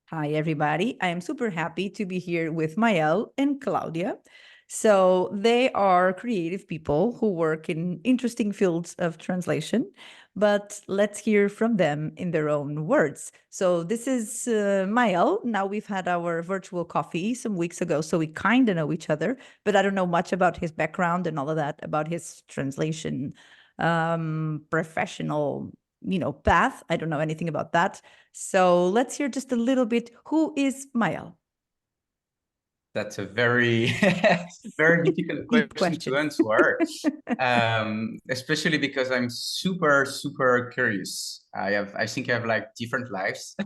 Hi, everybody. I am super happy to be here with Mael and Claudia. So, they are creative people who work in interesting fields of translation, but let's hear from them in their own words. So, this is Mael. Now, we've had our virtual coffee some weeks ago, so we kind of know each other, but I don't know much about his background and all of that, about his translation professional path. I don't know anything about that. So let's hear just a little bit. Who is Mael? That's a very, very difficult Deep question to question. answer, especially because I'm super, super curious. I think I have like different lives.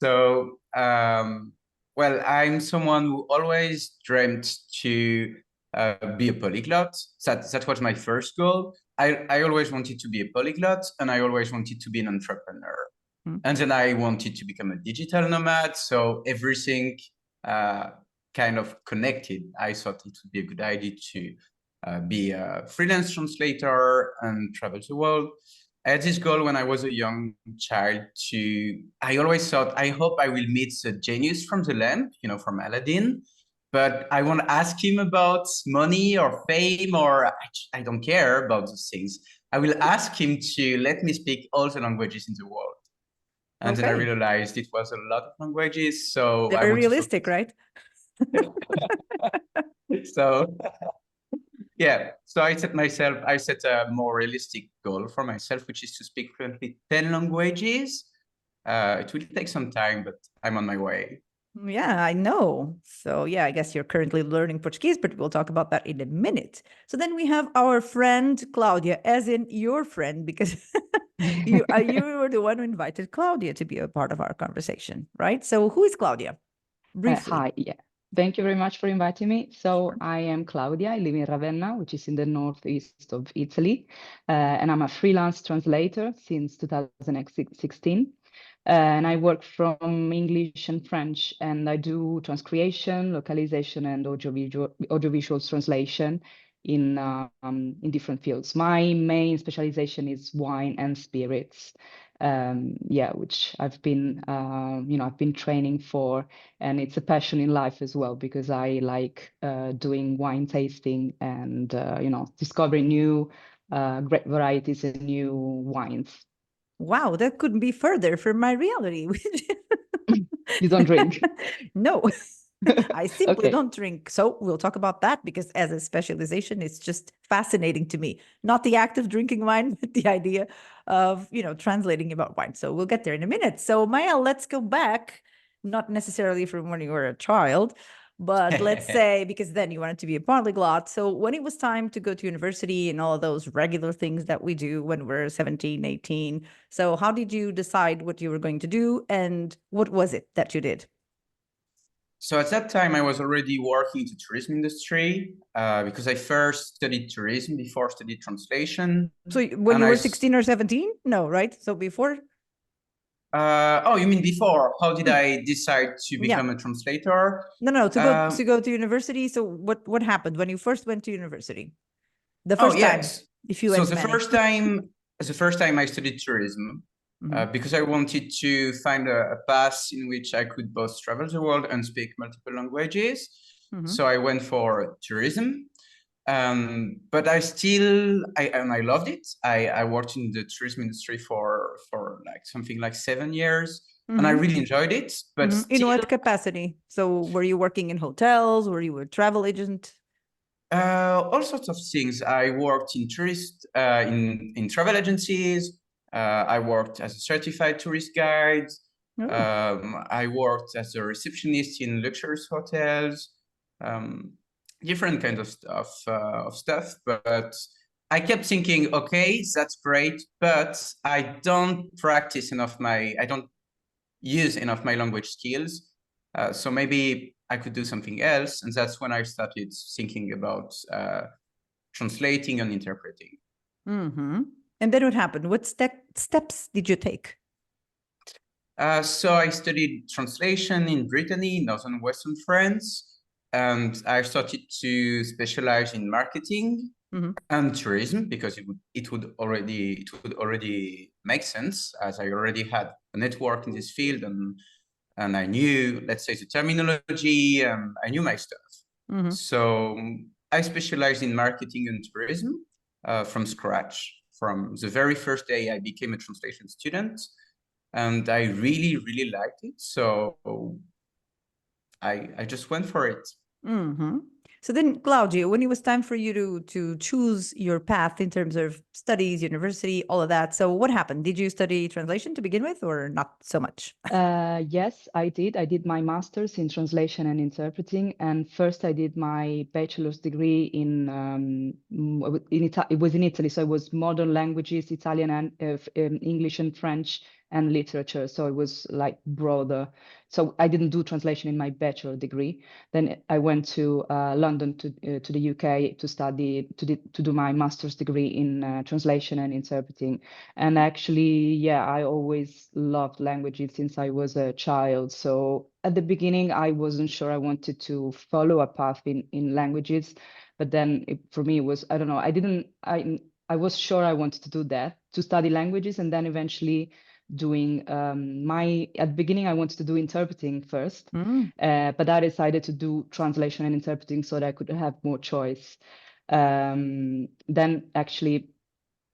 So, well, I'm someone who always dreamt to be a polyglot. That was my first goal. I always wanted to be a polyglot, and I always wanted to be an entrepreneur. And then I wanted to become a digital nomad. So everything kind of connected. I thought it would be a good idea to be a freelance translator and travel the world. I had this goal when I was a young child I always thought, I hope I will meet the genius from the lamp, from Aladdin. But I won't ask him about money or fame, or I don't care about those things. I will ask him to let me speak all the languages in the world. And then I Okay. realized it was a lot of languages. So I Very want to realistic, focus. right? So yeah, so I set a more realistic goal for myself, which is to speak fluently 10 languages. It will take some time, but I'm on my way. Yeah, I know. So, yeah, I guess you're currently learning Portuguese, but we'll talk about that in a minute. So then we have our friend Claudia, as in your friend, because you were the one who invited Claudia to be a part of our conversation, right? So, who is Claudia? Briefly. Hi, yeah. Thank you very much for inviting me. So I am Claudia. I live in Ravenna, which is in the northeast of Italy, and I'm a freelance translator since 2016. And I work from English and French, and I do transcreation, localization, and audiovisual translation in different fields. My main specialization is wine and spirits. Yeah, which I've been, I've been training for, and it's a passion in life as well because I like doing wine tasting and discovering new great varieties and new wines. Wow, that couldn't be further from my reality. You don't drink? No, I simply Okay. don't drink. So we'll talk about that because as a specialization, it's just fascinating to me. Not the act of drinking wine, but the idea of, translating about wine. So we'll get there in a minute. So Maya, let's go back, not necessarily from when you were a child, but let's say because then you wanted to be a polyglot. So when it was time to go to university and all of those regular things that we do when we're 17, 18. So how did you decide what you were going to do and what was it that you did? So at that time, I was already working in the tourism industry because I first studied tourism before I studied translation. So when And you were 16 or 17? No, right? So before? Oh, you mean before? How did Hmm. I decide to Yeah. become a translator? No, to go Um, to go to university. So what happened when you first went to university? The oh, first time, yes. if you So went many. the first time I studied tourism, Mhm. because I wanted to find a path in which I could both travel the world and speak multiple languages. Mhm. So I went for tourism. But I loved it. I worked in the tourism industry for like something like 7 years, and I Mhm. really enjoyed it. But Mhm. In still, what capacity? So were you working in hotels? Were you a travel agent? all sorts of things. I worked in travel agencies. I worked as a certified tourist guide. Oh. I worked as a receptionist in luxurious hotels. Um, Different kinds of stuff. But I kept thinking, okay, that's great, but I don't use enough my language skills. So maybe I could do something else. And that's when I started thinking about translating and interpreting. Mm-hmm. And then what happened? What steps did you take? So I studied translation in Brittany, northern Western France, and I started to specialize in marketing Mm-hmm. and tourism because it would already make sense as I already had a network in this field and and I knew, let's say, the terminology, and I knew my stuff. So I specialized in marketing and tourism from scratch. From the very first day I became a translation student, and I really, really liked it. So I just went for it. So then, Claudia, when it was time for you to choose your path in terms of studies, university, all of that, so what happened? Did you study translation to begin with, or not so much? Yes, I did. I did my master's in translation and interpreting, and first I did my bachelor's degree it was in Italy, so it was modern languages, Italian and English and French and literature. So it was like broader. So I didn't do translation in my bachelor degree. Then I went to London to the UK to study to do my master's degree in translation and interpreting. And actually, yeah, I always loved languages since I was a child. So at the beginning, I wasn't sure I wanted to follow a path in languages, but then for me it was, I don't know, I was sure I wanted to do that, to study languages, and then eventually doing at the beginning I wanted to do interpreting first, but I decided to do translation and interpreting so that I could have more choice. Then actually,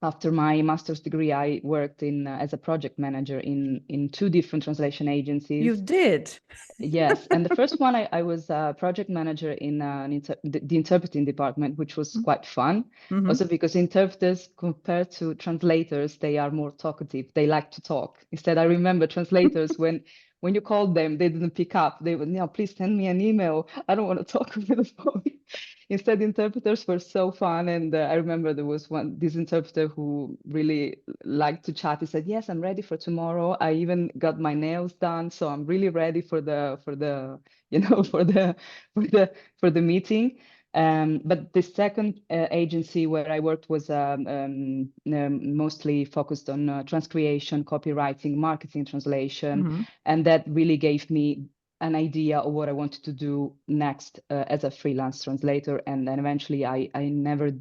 after my master's degree, I worked as a project manager in 2 different translation agencies. You did? Yes, and the first one I was a project manager in the interpreting department, which was quite fun. Also because interpreters, compared to translators, they are more talkative. They like to talk. Instead, I remember translators when you called them, they didn't pick up. They would, please send me an email. I don't want to talk over the phone. Instead, interpreters were so fun. And I remember there was this interpreter who really liked to chat. He said, yes, I'm ready for tomorrow. I even got my nails done. So I'm really ready for the meeting. But the second agency where I worked was mostly focused on transcreation, copywriting, marketing, translation. And that really gave me an idea of what I wanted to do next as a freelance translator. And then eventually I never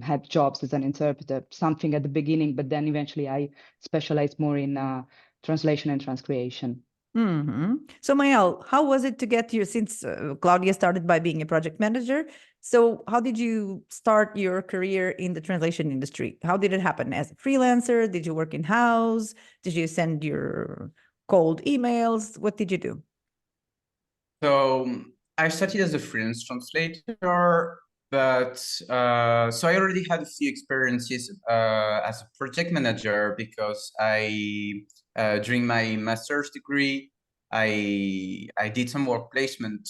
had jobs as an interpreter, something at the beginning, but then eventually I specialized more in translation and transcreation. So Mael, how was it to get your, since Claudia started by being a project manager, so how did you start your career in the translation industry? How did it happen? As a freelancer? Did you work in-house? Did you send your cold emails? What did you do? So I started as a freelance translator, but so I already had a few experiences as a project manager, because during my master's degree, I did some work placement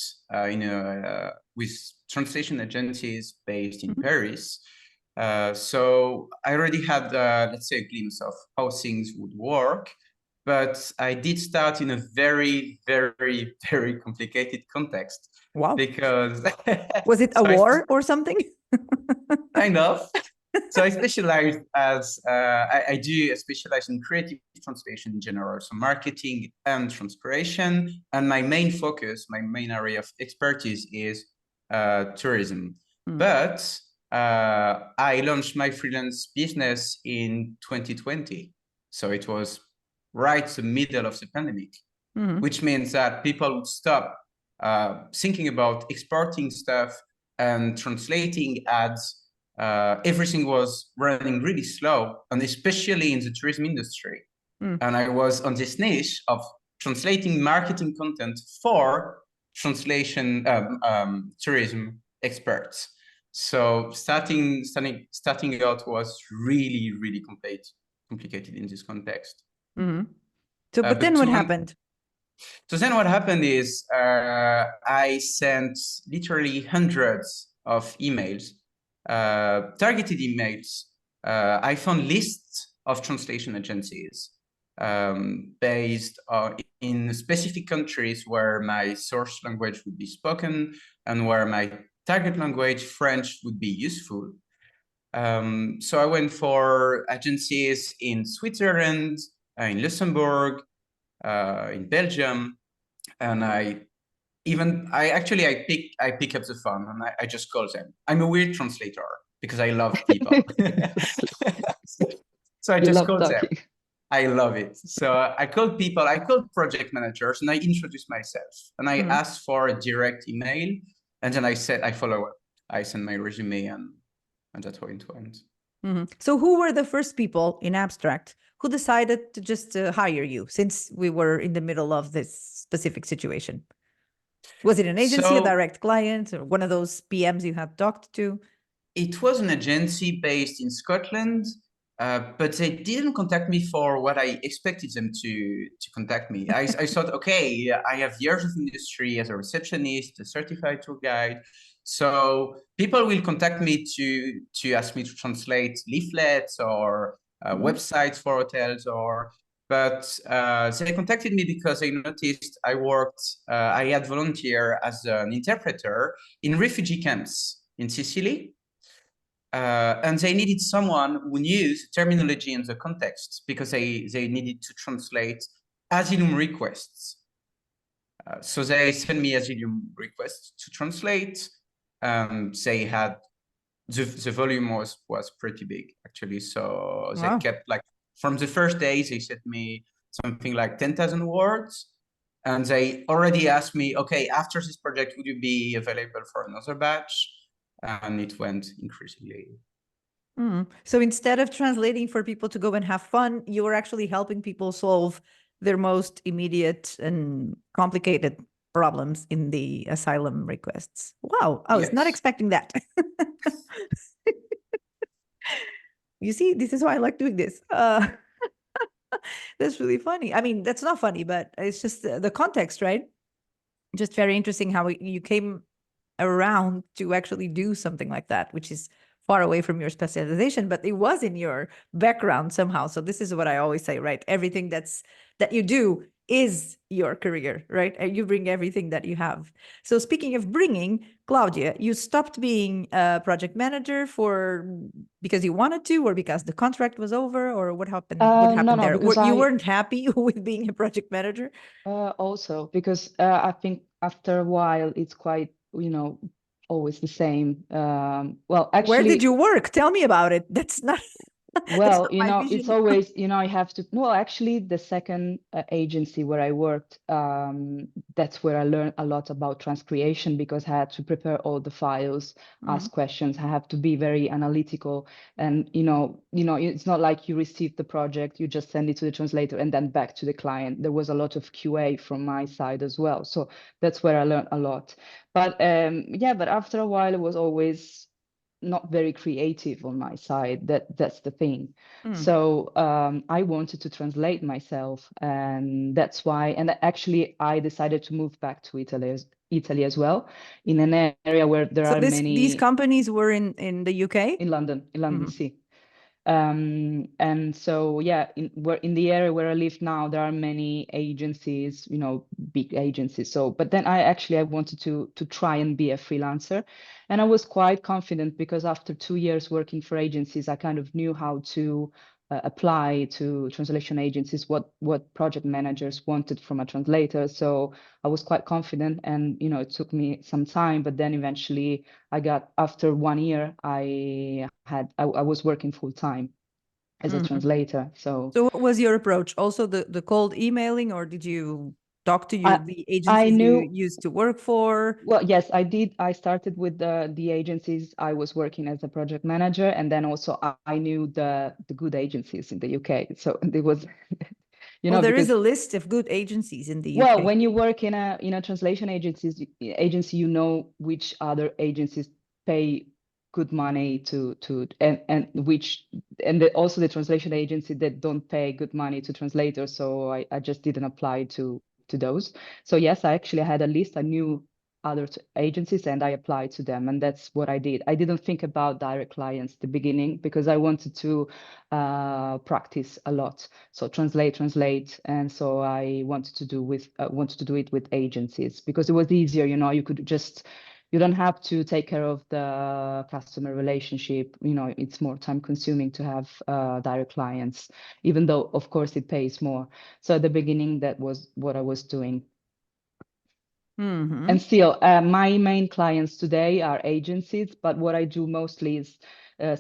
with translation agencies based in Paris. So I already had, let's say, a glimpse of how things would work. But I did start in a very, very, very complicated context. Wow. Because was it a war or something? Kind of. So I specialize I do specialize in creative translation in general, so marketing and transcreation. And my main focus, my main area of expertise is tourism. But I launched my freelance business in 2020. So it was right the middle of the pandemic, which means that people would stop thinking about exporting stuff and translating ads. Everything was running really slow, and especially in the tourism industry. And I was on this niche of translating marketing content for translation tourism experts. So starting out was really, really complicated in this context. So, but then what happened? So then what happened is I sent literally hundreds of emails, targeted emails. I found lists of translation agencies based in specific countries where my source language would be spoken and where my target language, French, would be useful. So I went for agencies in Switzerland, in Luxembourg, in Belgium, and I pick up the phone and I just call them. I'm a weird translator because I love people. So I just call them. I love it. So I called people, I called project managers, and I introduced myself, and I asked for a direct email, and then I said I follow up. I sent my resume, and that's how it went. So who were the first people in Abstract who decided to just hire you, since we were in the middle of this specific situation? Was it an agency, a So direct client, or one of those PMs you had talked to? it was an agency based in Scotland, but they didn't contact me for what I expected them to contact me. I thought, okay, I have years of industry as a receptionist, a certified tour guide. So people will contact me to ask me to translate leaflets or websites for hotels, but they contacted me because they noticed I had volunteered as an interpreter in refugee camps in Sicily. And they needed someone who knew the terminology and the context, because they needed to translate asylum requests. So they sent me asylum requests to translate. They had the volume was pretty big, actually. So they kept, like, from the first day, they sent me something like 10,000 words. And they already asked me, okay, after this project, would you be available for another batch? And it went increasingly. So instead of translating for people to go and have fun, you were actually helping people solve their most immediate and complicated problems in the asylum requests. Wow, I was not Yes. expecting that. You see, this is why I like doing this. That's really funny. I mean, that's not funny, but it's just the context, right? Just very interesting how you came around to actually do something like that, which is far away from your specialization, but it was in your background somehow. So this is what I always say, right? Everything that you do is your career, right? And you bring everything that you have. So speaking of bringing, Claudia, you stopped being a project manager because you wanted to, or because the contract was over, or what happened? What happened there? because You weren't happy with being a project manager? also because I think after a while it's quite, always the same. Well, Where did actually, you work? Tell me about it. That's not that's well, not my it's vision. always, I have to, well, actually, the second agency where I worked, that's where I learned a lot about transcreation, because I had to prepare all the files, ask questions. I have to be very analytical. And, it's not like you receive the project, you just send it to the translator and then back to the client. There was a lot of QA from my side as well. So that's where I learned a lot. But yeah, but after a while, it was always not very creative on my side. That's the thing. So I wanted to translate myself, and that's why. And actually, I decided to move back to Italy as well, in an area where there So are these many. companies were in the UK? In London, see. And so, yeah, in the area where I live now, there are many agencies, big agencies. So, but then I wanted to try and be a freelancer, and I was quite confident, because after 2 years working for agencies, I kind of knew how to apply to translation agencies, what project managers wanted from a translator. So I was quite confident, and it took me some time, but then eventually after 1 year, I was working full time as a translator. So what was your approach? Also the cold emailing, or did you talk to I the I agencies you knew. used to work for? Well, yes, I did. I started with the agencies I was working as a project manager, and then also I knew the good agencies in the UK. So it was, Well, there is because, a list of good agencies in the well, UK. when you work in a translation agency, which other agencies pay good money and also the translation agency that don't pay good money to translators. So I just didn't apply to those. So yes, I actually had a list. I knew other agencies, and I applied to them, and that's what I did. I didn't think about direct clients at the beginning, because I wanted to practice a lot. So translate, and so I wanted to do it with agencies, because it was easier. You don't have to take care of the customer relationship. It's more time consuming to have direct clients, even though of course it pays more. So at the beginning, that was what I was doing. And still, my main clients today are agencies, but what I do mostly is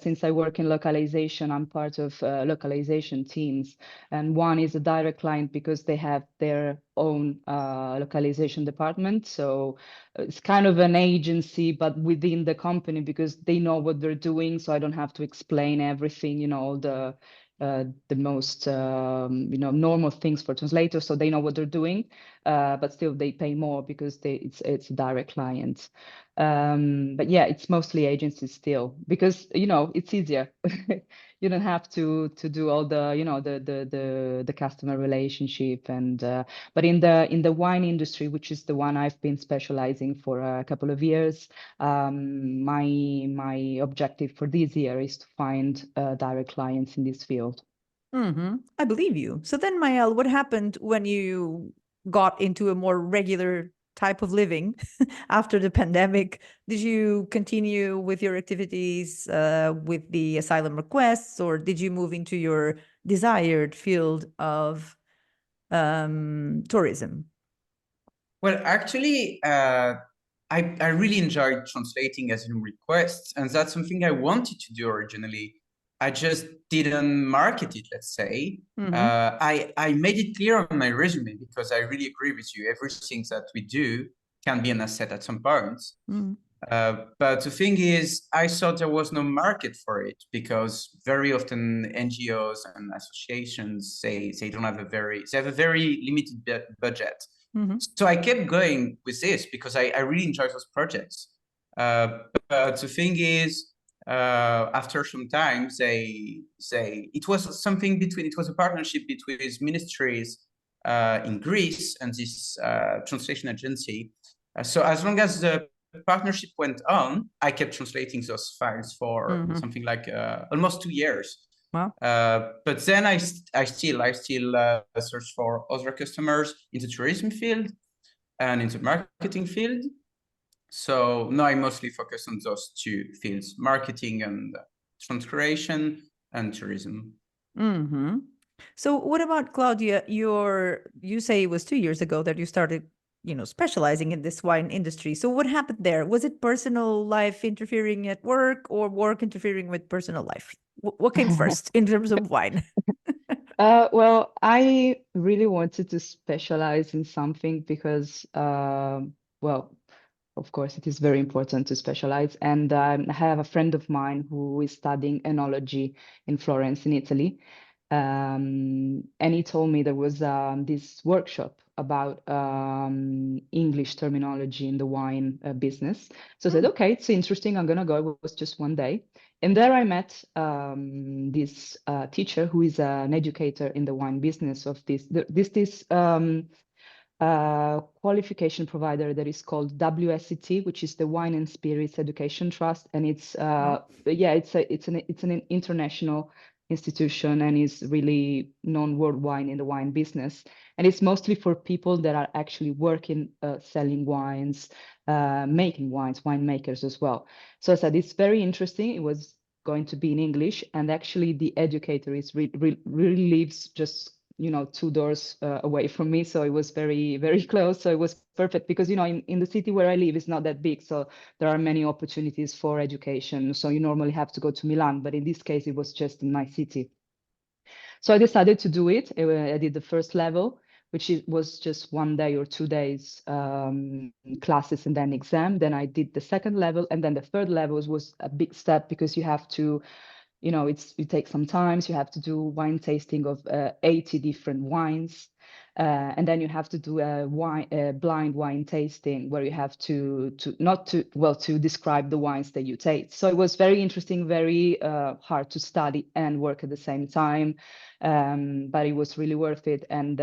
since I work in localization, I'm part of localization teams. And one is a direct client because they have their own localization department. So it's kind of an agency, but within the company, because they know what they're doing. So I don't have to explain everything, you know, all the most normal things for translators, so they know what they're doing, but still they pay more because it's a direct client. But yeah, it's mostly agencies still, because it's easier. You don't have to do all the the customer relationship. And but in the wine industry, which is the one I've been specializing for a couple of years, my objective for this year is to find direct clients in this field. I believe you. So then, Mael, what happened when you got into a more regular type of living after the pandemic? Did you continue with your activities with the asylum requests, or did you move into your desired field of tourism? Well, actually, I really enjoyed translating asylum requests, and that's something I wanted to do originally. I just didn't market it, let's say. I made it clear on my resume because I really agree with you. Everything that we do can be an asset at some point. But the thing is, I thought there was no market for it because very often NGOs and associations say they have a very limited budget. So I kept going with this because I really enjoy those projects. But the thing is, after some time, it was a partnership between these ministries in Greece and this translation agency. So as long as the partnership went on, I kept translating those files for something like almost 2 years. Wow. But then I still search for other customers in the tourism field and in the marketing field. So now I mostly focus on those two fields: marketing and transcreation and tourism. So what about Claudia? You say it was 2 years ago that you started, specializing in this wine industry. So what happened there? Was it personal life interfering at work, or work interfering with personal life? What came first in terms of wine? Well, I really wanted to specialize in something because, well, of course, it is very important to specialize. And I have a friend of mine who is studying enology in Florence, in Italy. And he told me there was this workshop about English terminology in the wine business. So I said, okay, it's interesting. I'm going to go. It was just one day. And there I met this teacher who is an educator in the wine business of this qualification provider that is called WSET, which is the Wine and Spirits Education Trust. And it's it's an international institution and is really known worldwide in the wine business. And it's mostly for people that are actually working, selling wines, making wines, winemakers as well. So I said, it's very interesting. It was going to be in English. And actually the educator is really lives just 2 doors away from me. So it was very, very close. So it was perfect because, in the city where I live, it's not that big. So there are many opportunities for education. So you normally have to go to Milan, but in this case, it was just in my city. So I decided to do it. I did the first level, which was just 1 day or 2 days classes and then exam. Then I did the second level. And then the third level was a big step because you have to it takes some time. So you have to do wine tasting of 80 different wines. And then you have to do a blind wine tasting where you have to describe the wines that you taste. So it was very interesting, very hard to study and work at the same time. But it was really worth it. And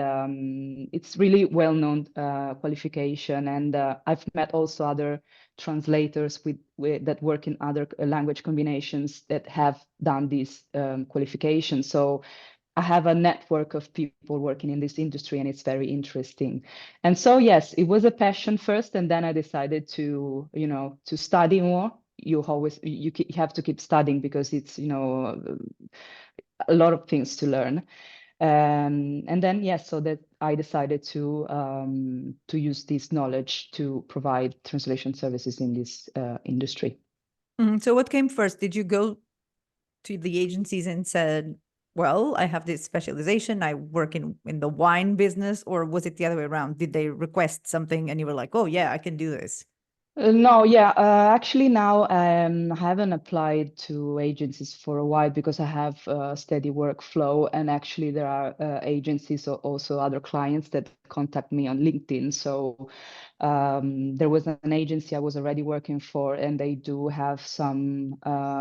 it's really well-known qualification. And I've met also other translators that work in other language combinations that have done this qualification. So I have a network of people working in this industry, and it's very interesting. And so, yes, it was a passion first, and then I decided to study more. You have to keep studying because it's a lot of things to learn. And then, yes, so that I decided to use this knowledge to provide translation services in this industry. So what came first? Did you go to the agencies and said, well, I have this specialization, I work in the wine business, or was it the other way around? Did they request something and you were like, oh yeah, I can do this? No, yeah. Actually, now I haven't applied to agencies for a while because I have a steady workflow, and actually there are agencies or also other clients that contact me on LinkedIn. So there was an agency I was already working for, and they do have some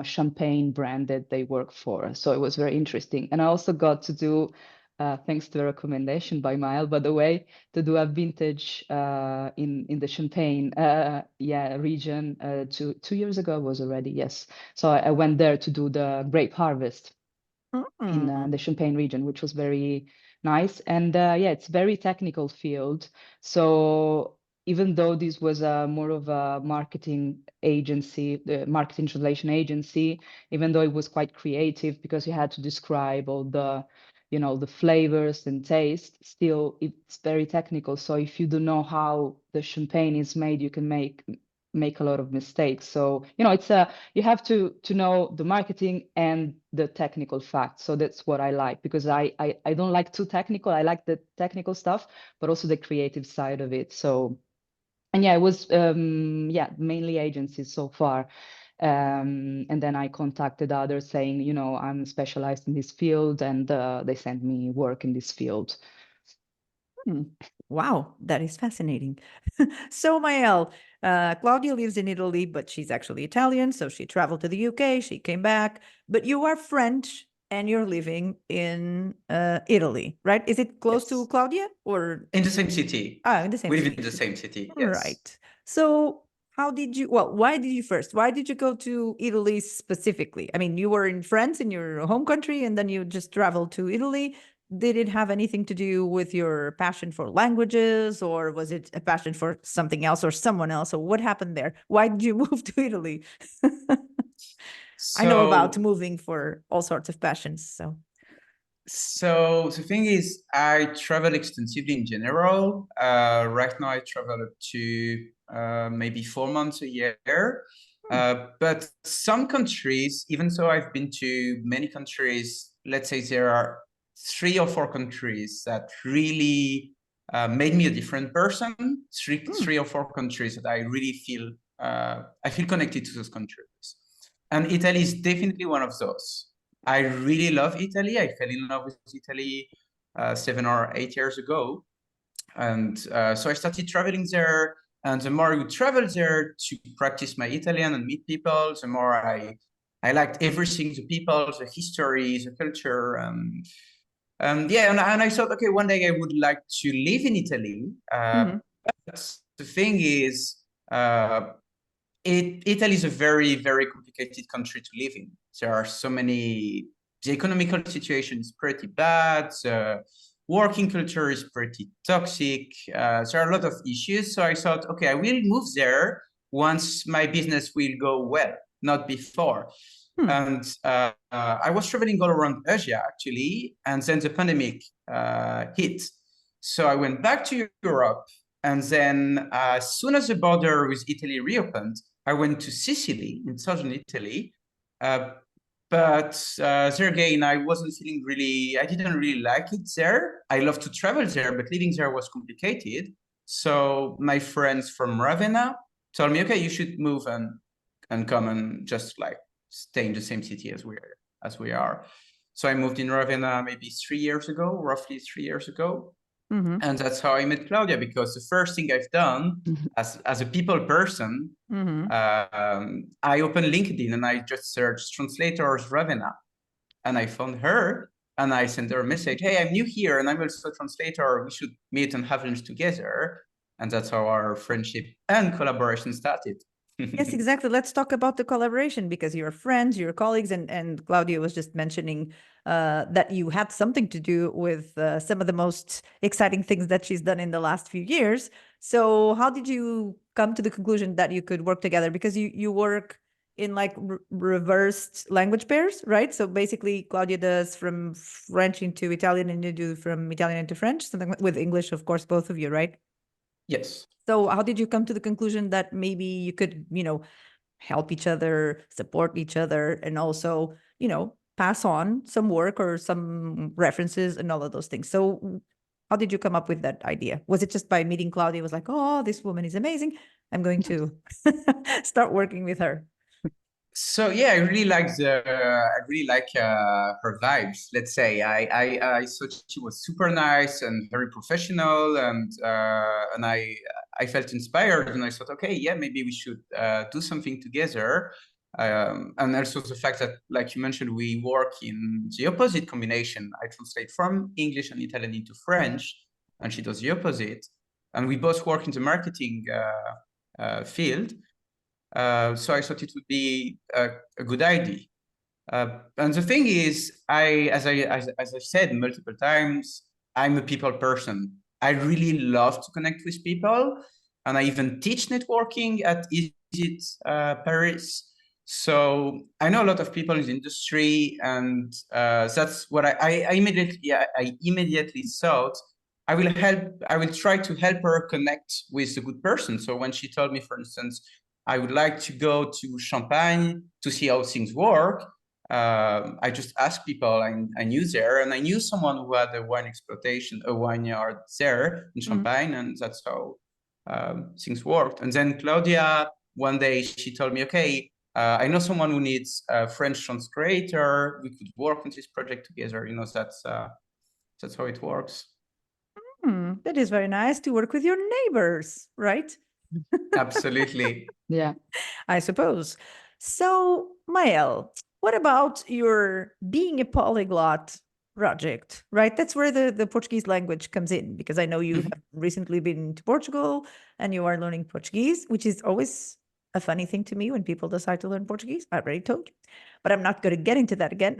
champagne brand that they work for. So it was very interesting, and I also got to do. Thanks to a recommendation by Mael, by the way, to do a vintage in the Champagne region 2 years ago was already, yes. So I went there to do the grape harvest in the Champagne region, which was very nice. And yeah, it's very technical field. So even though this was more of a marketing agency, the marketing translation agency, even though it was quite creative because you had to describe all the the flavors and taste, still it's very technical. So if you don't know how the champagne is made, you can make a lot of mistakes. So it's you have to know the marketing and the technical facts. So that's what I like, because I don't like too technical. I like the technical stuff, but also the creative side of it. So, and yeah, it was mainly agencies so far. And then I contacted others saying, I'm specialized in this field, and they sent me work in this field. Wow, that is fascinating. So, Mael, Claudia lives in Italy, but she's actually Italian. So she traveled to the UK, she came back, but you are French and you're living in Italy, right? Is it close to Yes. Claudia or? In the same city. In the same We city. live in the same city, yes. Right. So why did you go to Italy specifically? I mean, you were in France, in your home country, and then you just traveled to Italy. Did it have anything to do with your passion for languages, or was it a passion for something else or someone else? Or what happened there? Why did you move to Italy? I know about So, moving for all sorts of passions. so the thing is, I travel extensively in general. Right now, I travel up to maybe 4 months a year. But some countries, even though I've been to many countries, let's say there are 3 or 4 countries that really made me a different person. Three or 4 countries that I really feel I feel connected to those countries, and Italy is definitely one of those. I really love Italy. I fell in love with Italy 7 or 8 years ago, and so I started traveling there. And the more I would travel there to practice my Italian and meet people, the more I liked everything: the people, the history, the culture. And I thought, okay, one day I would like to live in Italy. But the thing is, Italy is a very, very complicated country to live in. There are so many. The economical situation is pretty bad. The working culture is pretty toxic. There are a lot of issues. So I thought, okay, I will move there once my business will go well, not before. And I was traveling all around Asia, actually, and then the pandemic hit. So I went back to Europe, and then as soon as the border with Italy reopened, I went to Sicily in southern Italy. But there again, I didn't really like it there. I love to travel there, but living there was complicated. So my friends from Ravenna told me, okay, you should move and come and just like stay in the same city as we are. So I moved in Ravenna maybe 3 years ago, roughly 3 years ago. And that's how I met Claudia, because the first thing I've done as a people person, I opened LinkedIn and I just searched Translators Ravenna, and I found her, and I sent her a message. Hey, I'm new here and I'm also a translator. We should meet and have lunch together. And that's how our friendship and collaboration started. Yes, exactly. Let's talk about the collaboration, because you're friends, you're colleagues, and Claudia was just mentioning that you had something to do with some of the most exciting things that she's done in the last few years. So how did you come to the conclusion that you could work together? Because you work in like reversed language pairs, right? So basically Claudia does from French into Italian and you do from Italian into French, something with English, of course, both of you, right? Yes. So how did you come to the conclusion that maybe you could, help each other, support each other, and also, you know, pass on some work or some references and all of those things. So how did you come up with that idea? Was it just by meeting Claudia? It was like, oh, this woman is amazing. I'm going to start working with her. So yeah, I really like her vibes. Let's say I thought she was super nice and very professional, and I felt inspired, and I thought, okay, yeah, maybe we should do something together. And also the fact that, like you mentioned, we work in the opposite combination. I translate from English and Italian into French, and she does the opposite. And we both work in the marketing field. So I thought it would be a good idea. And the thing is, as I said multiple times, I'm a people person. I really love to connect with people, and I even teach networking at ISIT Paris. So I know a lot of people in the industry, and that's what I immediately thought. I will try to help her connect with a good person. So when she told me, for instance, I would like to go to Champagne to see how things work, I just asked people I knew there, and I knew someone who had a wine yard there in Champagne, and that's how things worked. And then Claudia, one day she told me, okay, I know someone who needs a French translator. We could work on this project together. You know, that's how it works. That is very nice to work with your neighbors, right? Absolutely. Yeah. I suppose. So, Mael, what about your being a polyglot project, right? That's where the Portuguese language comes in, because I know you have recently been to Portugal and you are learning Portuguese, which is always a funny thing to me when people decide to learn Portuguese. I already told you, but I'm not going to get into that again.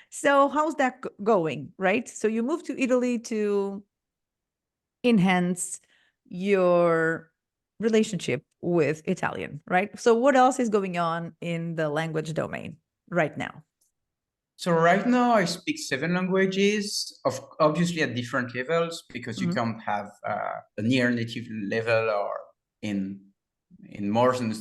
So how's that going, right? So you moved to Italy to enhance your relationship with Italian, right? So what else is going on in the language domain right now? So right now I speak 7 languages, obviously at different levels, because you can't have a near native level or in more than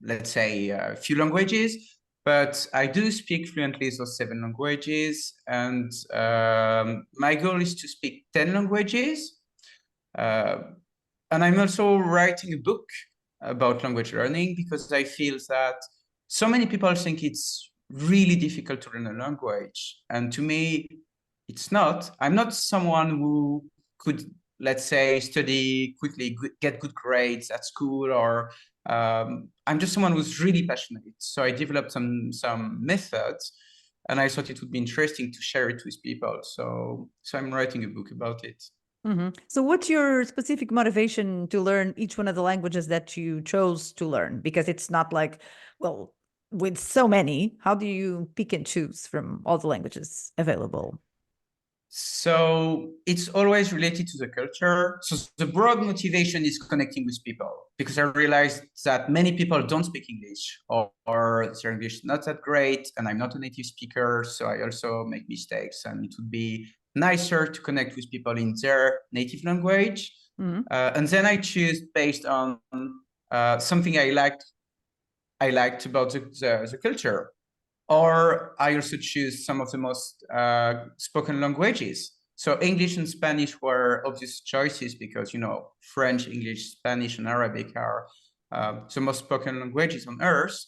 let's say a few languages. But I do speak fluently those 7 languages, and my goal is to speak 10 languages. And I'm also writing a book about language learning, because I feel that so many people think it's really difficult to learn a language. And to me, it's not. I'm not someone who could, let's say, study quickly, get good grades at school, or I'm just someone who's really passionate. So I developed some methods, and I thought it would be interesting to share it with people. So I'm writing a book about it. So what's your specific motivation to learn each one of the languages that you chose to learn? Because it's not like, well, with so many, how do you pick and choose from all the languages available? So it's always related to the culture. So the broad motivation is connecting with people, because I realized that many people don't speak English, or their English is not that great, and I'm not a native speaker, so I also make mistakes, and it would be nicer to connect with people in their native language. And then I choose based on something I liked about the culture. Or I also choose some of the most spoken languages. So English and Spanish were obvious choices, because, you know, French, English, Spanish, and Arabic are the most spoken languages on earth.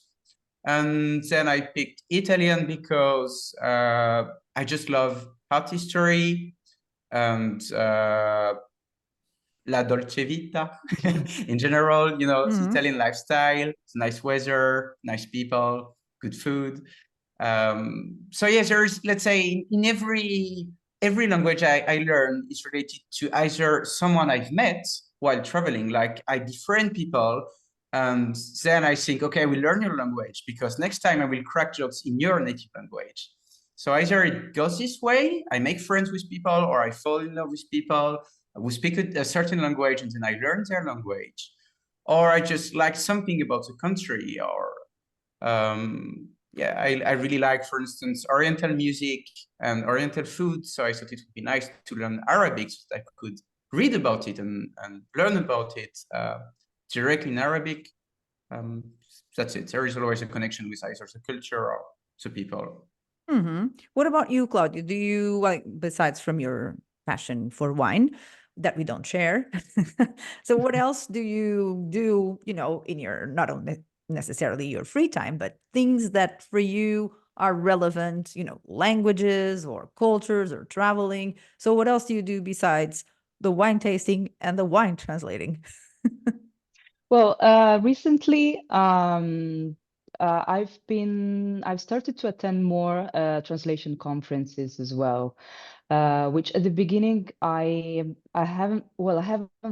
And then I picked Italian because I just love art history and la dolce vita in general, you know, the Italian lifestyle, nice weather, nice people, good food. So yes, there's, let's say, in every language I learn is related to either someone I've met while traveling, like I befriend people, and then I think, okay, I will learn your language because next time I will crack jokes in your native language. So either it goes this way, I make friends with people, or I fall in love with people who speak a certain language and then I learn their language, or I just like something about the country, or yeah, I really like, for instance, Oriental music and Oriental food. So I thought it would be nice to learn Arabic so that I could read about it and learn about it directly in Arabic. that's it. There is always a connection with either the culture or the people. What about you, Claudia? Do you, like, besides from your passion for wine that we don't share, so what else do you do, in your, not only necessarily your free time, but things that for you are relevant, languages or cultures or traveling? So what else do you do besides the wine tasting and the wine translating? Well, recently, I've started to attend more translation conferences as well, which at the beginning I haven't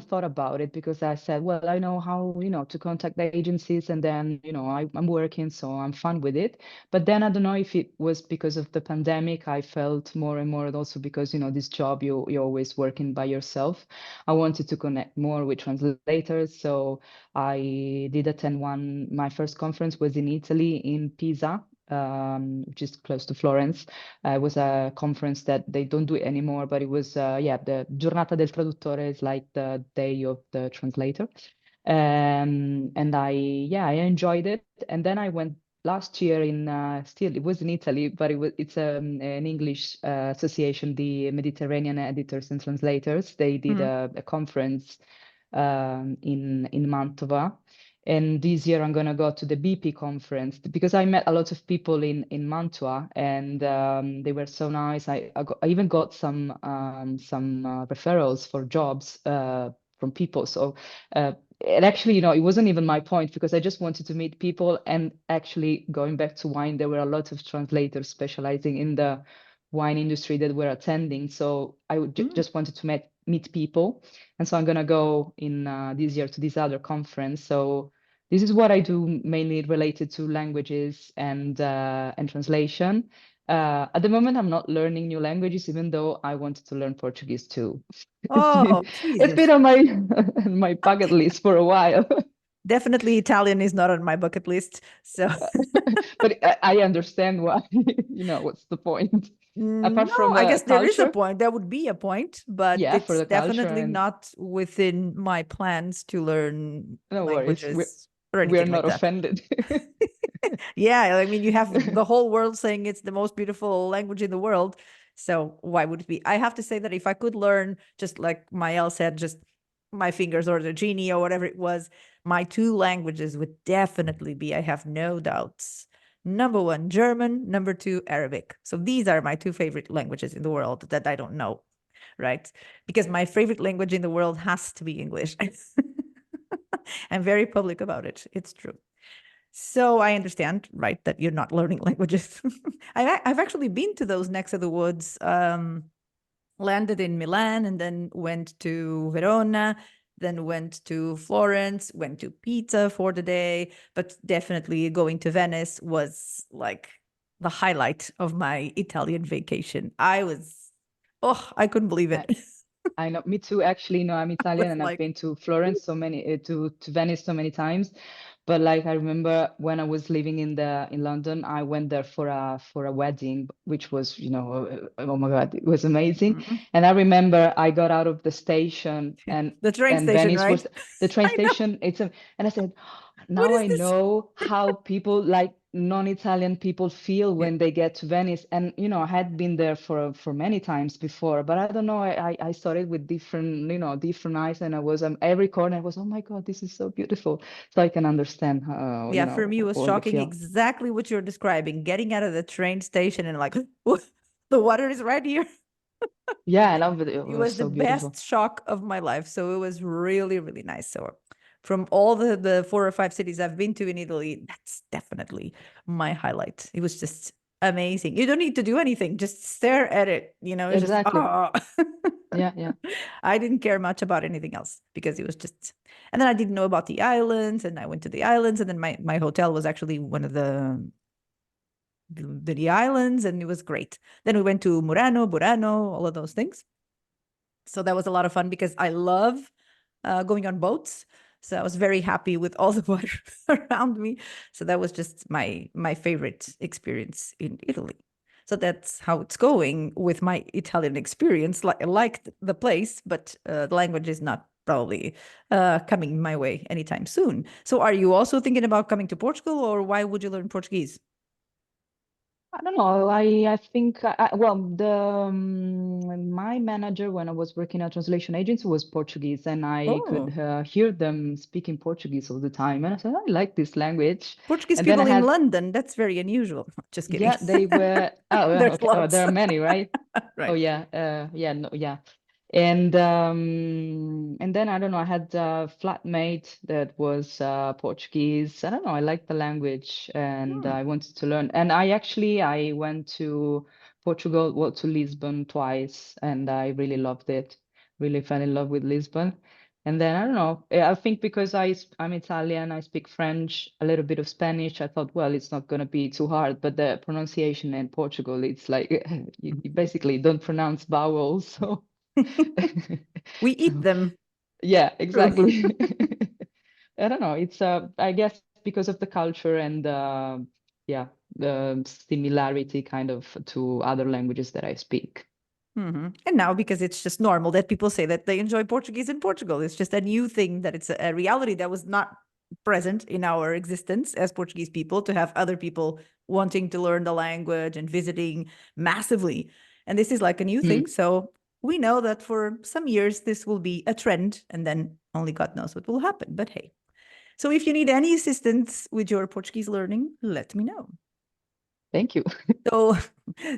thought about it, because I said, well, I know how, to contact the agencies, and then, I'm working, so I'm fine with it. But then I don't know if it was because of the pandemic, I felt more and more, and also because, this job, you're always working by yourself. I wanted to connect more with translators, so I did attend my first conference was in Italy, in Pisa, which is close to Florence. It was a conference that they don't do it anymore, but it was, the Giornata del Traduttore is like the day of the translator. And I enjoyed it. And then I went last year it was in Italy, but it's an English association, the Mediterranean Editors and Translators. They did a conference in Mantova. And this year I'm gonna go to the BP conference, because I met a lot of people in Mantua, and they were so nice. I even got some referrals for jobs from people. So and actually, it wasn't even my point, because I just wanted to meet people. And actually, going back to wine, there were a lot of translators specializing in the wine industry that were attending. So I just wanted to meet people. And so I'm gonna go in this year to this other conference. So this is what I do, mainly related to languages and translation. At the moment, I'm not learning new languages, even though I wanted to learn Portuguese too. Oh, It's been Jesus. on my bucket list for a while. Definitely Italian is not on my bucket list. So But I understand why, what's the point? Apart no, from I the guess there is a culture, point. There would be a point, but yeah, for it's the culture, definitely and not within my plans to learn no worries, languages or we're anything like not that. offended. Yeah, I mean, you have the whole world saying it's the most beautiful language in the world. So why would it be? I have to say that if I could learn, just like Mael said, just my fingers or the genie or whatever it was, my two languages would definitely be, I have no doubts. Number one, German. Number two, Arabic. So these are my two favorite languages in the world that I don't know, right? Because my favorite language in the world has to be English. I'm very public about it. It's true. So I understand, right, that you're not learning languages. I've actually been to those necks of the woods, landed in Milan, and then went to Verona, then went to Florence, went to Pisa for the day. But definitely going to Venice was like the highlight of my Italian vacation. I couldn't believe it. I know, me too. Actually, I'm Italian, and I've Like, been to Florence to Venice so many times. But like, I remember when I was living in London, I went there for a wedding, which was, oh my God, it was amazing. And I remember I got out of the station, and the train station, Venice right? was the train I know. station. And I said, What now is I this? know how people, like non-Italian people, feel Yeah. when they get to Venice. And I had been there for many times before, but I don't know, I saw it with different eyes, and I was every corner I was, oh my God, this is so beautiful. So I can understand how Yeah, for me, it was what you shocking. feel. Exactly what you're describing. Getting out of the train station and like, the water is right here. Yeah, I love it. It It was was the so beautiful. best shock of my life. So it was really, really nice. So from all the 4 or 5 cities I've been to in Italy, that's definitely my highlight. It was just amazing. You don't need to do anything. Just stare at it. It's just, Exactly. oh. Yeah. I didn't care much about anything else because it was just, and then I didn't know about the islands, and I went to the islands, and then my hotel was actually one of the islands, and it was great. Then we went to Murano, Burano, all of those things. So that was a lot of fun because I love going on boats. So I was very happy with all the water around me. So that was just my favorite experience in Italy. So that's how it's going with my Italian experience. I liked the place, but the language is not probably coming my way anytime soon. So are you also thinking about coming to Portugal, or why would you learn Portuguese? I don't know. I think well, my manager when I was working at a translation agency was Portuguese, and I could hear them speaking Portuguese all the time, and I said, I like this language. Portuguese And then I people in had, London, that's very unusual. Just kidding. yeah, they were. Oh, yeah, There's okay. Oh, lots. there are many, right? Right. Oh yeah, yeah, no, yeah. And then I don't know, I had a flatmate that was Portuguese. I don't know, I liked the language and I wanted to learn. And I went to Portugal, well, to Lisbon twice, and I really loved it. Really fell in love with Lisbon. And then I don't know, I think because I'm Italian, I speak French, a little bit of Spanish. I thought, well, it's not going to be too hard, but the pronunciation in Portugal, it's like you basically don't pronounce vowels, so. We eat them. Yeah, exactly. I don't know. It's I guess because of the culture and yeah, the similarity kind of to other languages that I speak. And now, because it's just normal that people say that they enjoy Portuguese in Portugal, it's just a new thing, that it's a reality that was not present in our existence as Portuguese people, to have other people wanting to learn the language and visiting massively. And this is like a new thing. So we know that for some years, this will be a trend, and then only God knows what will happen. But hey, so if you need any assistance with your Portuguese learning, let me know. Thank you. So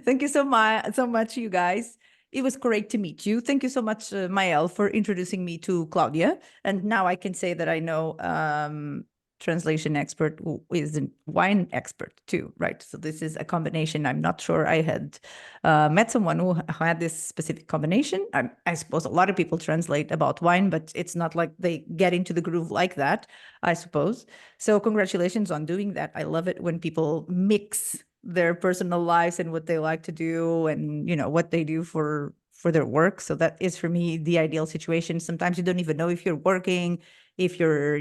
thank you so much, you guys. It was great to meet you. Thank you so much, Mael, for introducing me to Claudia. And now I can say that I know translation expert who is a wine expert too, right? So this is a combination. I'm not sure I had met someone who had this specific combination. I suppose a lot of people translate about wine, but it's not like they get into the groove like that, I suppose. So congratulations on doing that. I love it when people mix their personal lives and what they like to do, and what they do for their work. So that is, for me, the ideal situation. Sometimes you don't even know if you're working, if you're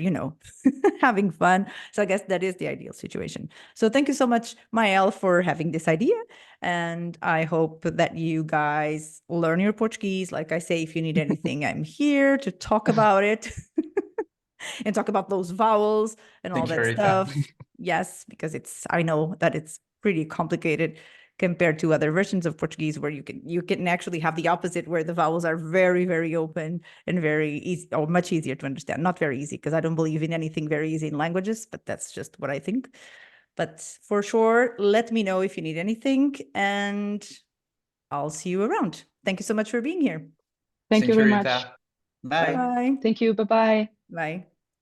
having fun. So I guess that is the ideal situation. So thank you so much, Mael, for having this idea, and I hope that you guys learn your Portuguese. Like I say, if you need anything, I'm here to talk about it. And talk about those vowels and all that stuff. Yes, because I know that it's pretty complicated compared to other versions of Portuguese, where you can actually have the opposite, where the vowels are very, very open and very easy, or much easier to understand. Not very easy, because I don't believe in anything very easy in languages, but that's just what I think. But for sure, let me know if you need anything, and I'll see you around. Thank you so much for being here. Thank you very much. Bye. Bye. Thank you. Bye-bye. Bye.